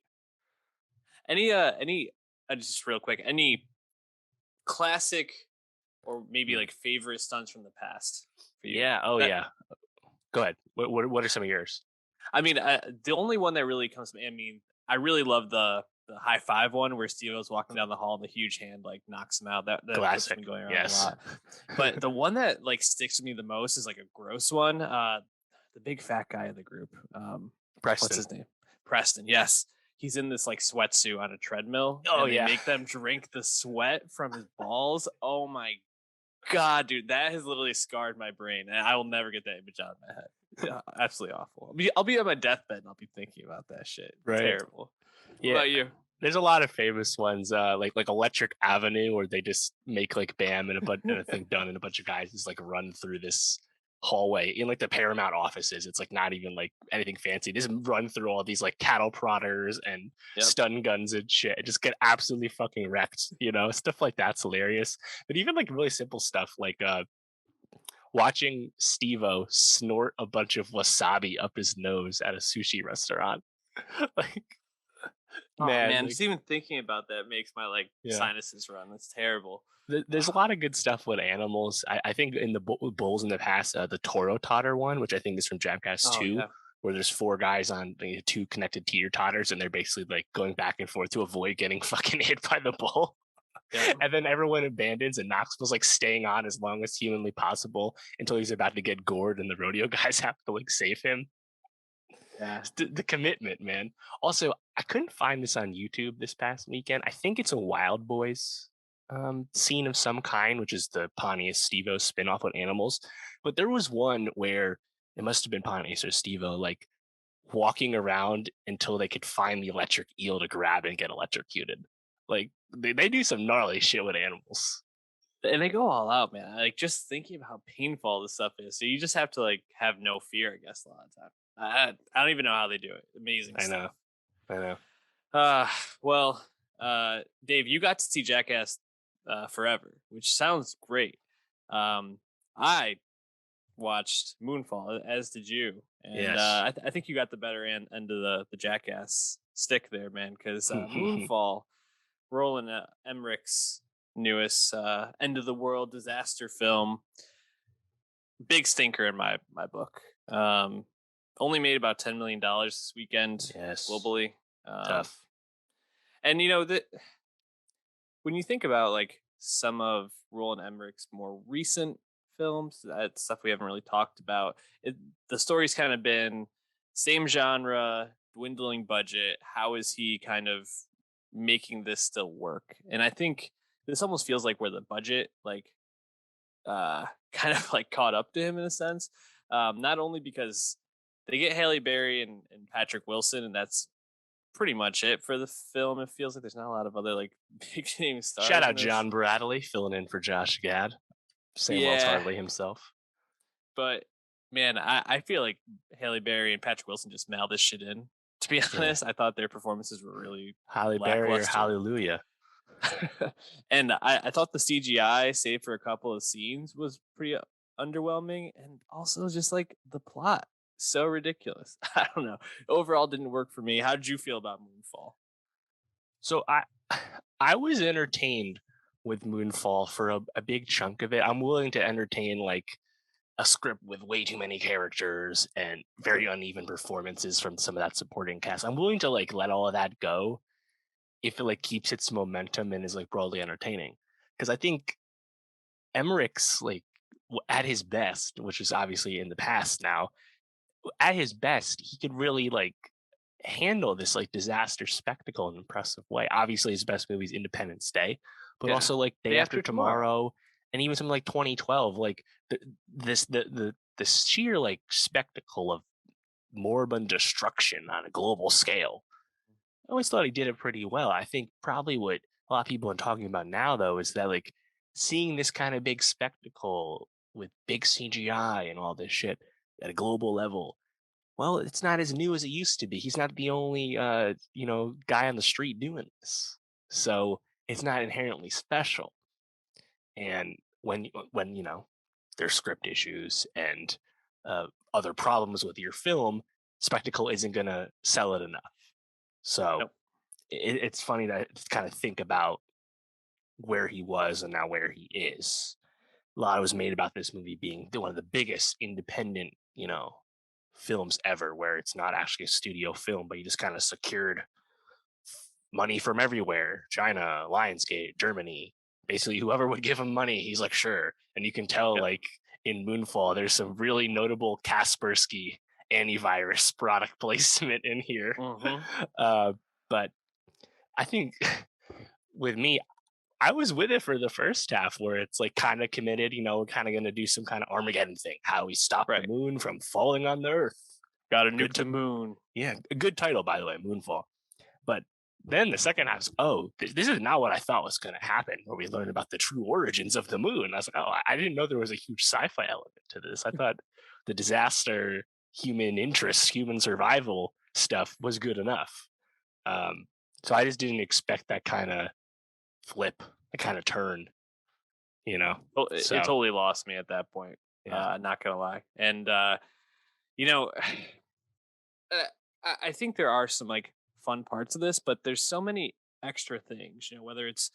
Any just real quick, any classic or maybe like favorite stunts from the past for you? Yeah. Yeah. Go ahead. What are some of yours? I mean, the only one that really comes to me, I mean, I really love the high five one where Steve-O's walking down the hall and the huge hand like knocks him out. That's been going around a lot. But the one that like sticks with me the most is like a gross one. The big fat guy in the group. Preston. What's his name? Preston. Yes. He's in this like sweatsuit on a treadmill. Oh, and they make them drink the sweat from his balls. Oh my God, dude, that has literally scarred my brain, and I will never get that image out of my head. Yeah, absolutely awful. I'll be on my deathbed and I'll be thinking about that shit. Right. Terrible. What about you? There's a lot of famous ones, like Electric Avenue, where they just make like Bam and a thing done, and a bunch of guys just like run through this hallway in like the Paramount offices. It's like not even like anything fancy. Just run through all these like cattle prodders and stun guns and shit. Just get absolutely fucking wrecked. Stuff like that's hilarious. But even like really simple stuff like watching Steve-O snort a bunch of wasabi up his nose at a sushi restaurant. Like, man, just even thinking about that makes my like sinuses run. That's terrible. There's a lot of good stuff with animals. I think in the bulls in the past, the Toro Totter one, which I think is from Jackass 2, where there's 4 guys on 2 connected teeter totters, and they're basically like going back and forth to avoid getting fucking hit by the bull. Yeah. And then everyone abandons, and Knoxville's like staying on as long as humanly possible until he's about to get gored, and the rodeo guys have to like save him. Yeah, the commitment, man. Also, I couldn't find this on YouTube this past weekend. I think it's a Wild Boys scene of some kind, which is the Pontius Steve-O spinoff with animals. But there was one where it must have been Pontius or Steve-O like walking around until they could find the electric eel to grab and get electrocuted. Like they do some gnarly shit with animals. And they go all out, man. Like just thinking of how painful this stuff is. So you just have to like have no fear, I guess, a lot of time. I don't even know how they do it. Amazing stuff. I know. Well, Dave, you got to see Jackass Forever, which sounds great. I watched Moonfall, as did you. And I think you got the better end of the Jackass stick there, man, because Moonfall, Roland Emmerich's newest end of the world disaster film, big stinker in my book. Only made about $10 million this weekend globally. Tough. And you know that when you think about like some of Roland Emmerich's more recent films, that stuff we haven't really talked about. The story's kind of been same genre, dwindling budget. How is he kind of making this still work? And I think this almost feels like where the budget kind of like caught up to him in a sense. Not only because they get Halle Berry and Patrick Wilson, and that's pretty much it for the film. It feels like there's not a lot of other like big name Shout stars in out this. John Bradley filling in for Josh Gad, Samuel Yeah, Tarley himself. but man, I feel like Halle Berry and Patrick Wilson just mailed this shit in. To be honest, I thought their performances were really Halle Berry or Hallelujah. and I thought the CGI, save for a couple of scenes, was pretty underwhelming, and also just like the plot, so ridiculous. I don't know. Overall, didn't work for me. How did you feel about Moonfall? So I was entertained with Moonfall for a big chunk of it. I'm willing to entertain like a script with way too many characters and very uneven performances from some of that supporting cast. I'm willing to like let all of that go if it like keeps its momentum and is like broadly entertaining. Because I think Emmerich's like at his best, which is obviously in the past now, at his best, he could really like handle this like disaster spectacle in an impressive way. Obviously, his best movie is Independence Day, but Yeah. also like Day After Tomorrow, and even something like 2012. Like the sheer like spectacle of moribund destruction on a global scale. I always thought he did it pretty well. I think probably what a lot of people are talking about now though is that like seeing this kind of big spectacle with big CGI and all this shit at a global level, well, it's not as new as it used to be. He's not the only guy on the street doing this. So it's not inherently special. And when there's script issues and other problems with your film, spectacle isn't gonna sell it enough. So Nope. it's funny to kind of think about where he was and now where he is. A lot was made about this movie being one of the biggest independent, films ever, where it's not actually a studio film, but he just kind of secured money from everywhere: China, Lionsgate, Germany. Basically, whoever would give him money, he's like, sure. And you can tell, like in Moonfall, there's some really notable Kaspersky antivirus product placement in here. But I think with me, I was with it for the first half where it's like kind of committed, we're kind of going to do some kind of Armageddon thing. How we stop the moon from falling on the earth. Got to nuke the moon. Yeah, a good title, by the way, Moonfall. But then the second half is, this is not what I thought was going to happen, where we learn about the true origins of the moon. I was like, I didn't know there was a huge sci-fi element to this. I thought the disaster, human interest, human survival stuff was good enough. So I just didn't expect that kind of flip, that kind of turn, Well, it totally lost me at that point. Not gonna lie. And I think there are some like fun parts of this, but there's so many extra things, whether it's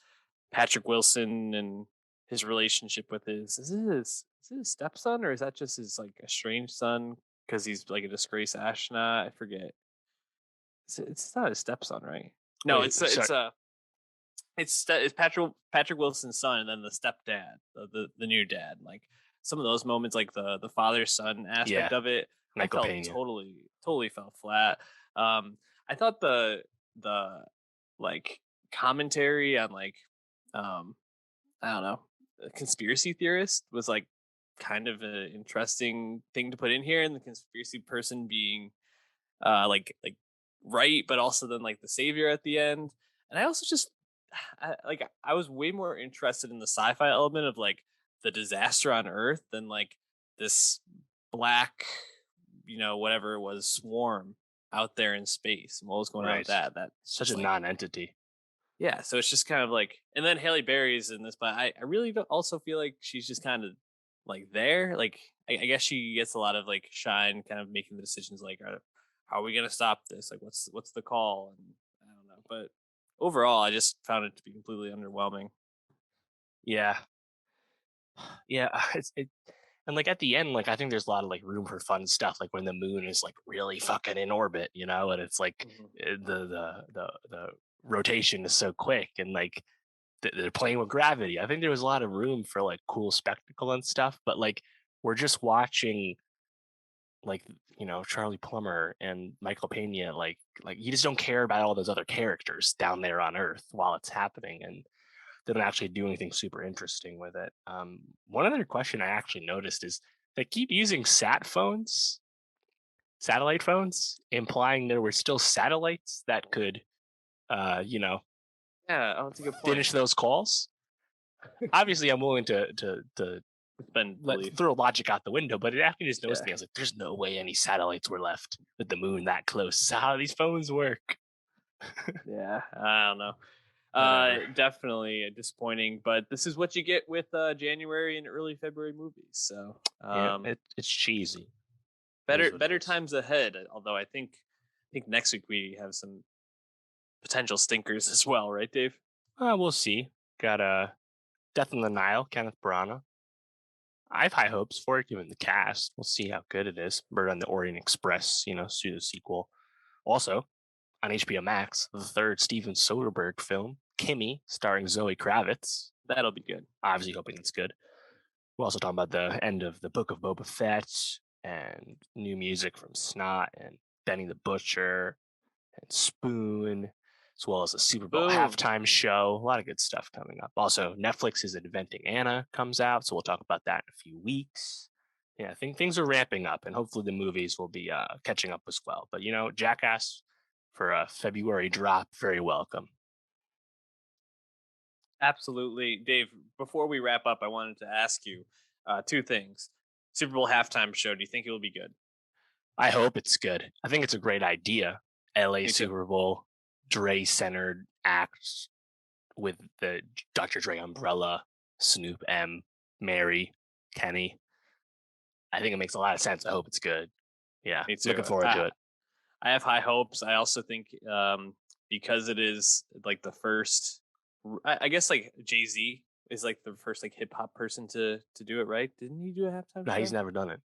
Patrick Wilson and his relationship with is it his stepson, or is that just his like estranged son because he's like a disgraced astronaut? I forget. It's not his stepson, right? No, it's Patrick Wilson's son, and then the stepdad, the new dad. Like some of those moments, like the father son aspect of it, Michael I felt Pena. totally fell flat. I thought the like commentary on like I don't know, a conspiracy theorist was like kind of an interesting thing to put in here, and the conspiracy person being like right, but also then like the savior at the end. And I also just I was way more interested in the sci-fi element of like the disaster on Earth than like this black, whatever it was, swarm out there in space and what was going on with that. That's such a non-entity. Yeah, so it's just kind of like, and then Halle Berry's in this, but I really also feel like she's just kind of like there. Like I guess she gets a lot of like shine, kind of making the decisions like, how are we gonna stop this? Like, what's the call? And I don't know, but overall, I just found it to be completely underwhelming. Yeah, and like at the end, like I think there's a lot of like room for fun stuff, like when the moon is like really fucking in orbit, and it's like the rotation is so quick, and like they're playing with gravity. I think there was a lot of room for like cool spectacle and stuff, but like we're just watching like Charlie Plummer and Michael Pena, like you just don't care about all those other characters down there on Earth while it's happening, and they don't actually do anything super interesting with it. One other question I actually noticed is they keep using satellite phones, implying there were still satellites that could, uh, you know, Yeah, oh, that's a good point. finish those calls. Obviously, I'm willing to throw logic out the window, but it actually just noticed me. I was like, "There's no way any satellites were left with the moon that close. So how do these phones work?" Yeah, I don't know. Definitely disappointing, but this is what you get with January and early February movies. So it's cheesy. Better times ahead. Although I think next week we have some potential stinkers as well, right, Dave? We'll see. Got Death on the Nile, Kenneth Branagh. I have high hopes for it, given the cast. We'll see how good it is. Bird on the Orient Express, pseudo sequel. Also, on HBO Max, the third Steven Soderbergh film, Kimmy, starring Zoe Kravitz. That'll be good. Obviously, hoping it's good. We're also talking about the end of the Book of Boba Fett and new music from Snot and Benny the Butcher and Spoon, as well as a Super Bowl halftime show. A lot of good stuff coming up. Also, Netflix's Inventing Anna comes out, so we'll talk about that in a few weeks. Yeah, I think things are ramping up, and hopefully the movies will be catching up as well. But, Jackass for a February drop, very welcome. Absolutely. Dave, before we wrap up, I wanted to ask you two things. Super Bowl halftime show, do you think it will be good? I hope it's good. I think it's a great idea. LA Super Bowl, Dre-centered act with the Dr. Dre umbrella, Snoop M, Mary, Kenny. I think it makes a lot of sense. I hope it's good. Yeah, looking forward to it. I have high hopes. I also think because it is like the first, I guess like Jay-Z is like the first like hip hop person to do it, right? Didn't he do a halftime show? No, he's never done it.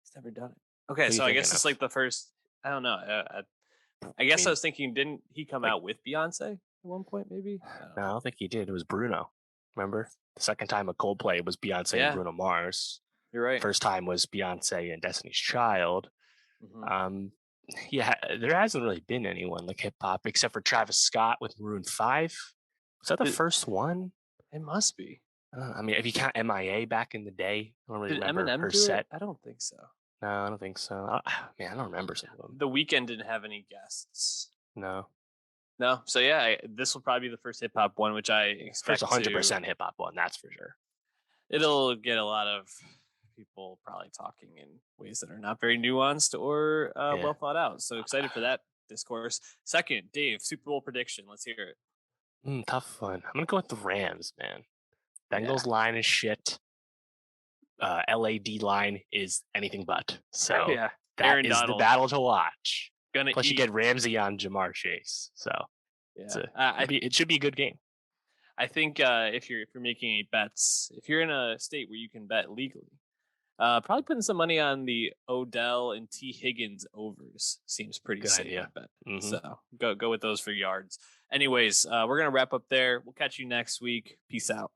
He's never done it. Okay, so I guess it's like the first. I don't know. I guess I was thinking, didn't he come out with Beyonce at one point? Maybe. No, I don't think he did. It was Bruno. Remember, the second time a Coldplay was Beyonce and Bruno Mars. You're right. First time was Beyonce and Destiny's Child. Mm-hmm. Yeah, there hasn't really been anyone like hip hop except for Travis Scott with Maroon 5. Was that the first one? It must be. I mean, if you count MIA back in the day, I don't really remember Eminem her do set. It? I don't think so. No, I don't think so. Man, I don't remember some of them. The Weeknd didn't have any guests. No. So yeah, this will probably be the first hip hop one, which I expect. First 100% hip hop one, that's for sure. It'll get a lot of people probably talking in ways that are not very nuanced or well thought out. So excited for that discourse. Second, Dave, Super Bowl prediction. Let's hear it. Tough one. I'm gonna go with the Rams, man. Bengals line is shit. LAD line is anything but. So that is the battle to watch. Plus, you get Ramsey on Jamar Chase. So it should be a good game. I think if you're making any bets, if you're in a state where you can bet legally, probably putting some money on the Odell and T. Higgins overs seems pretty safe. Idea. Bet. Mm-hmm. So go with those for yards. Anyways, we're gonna wrap up there. We'll catch you next week. Peace out.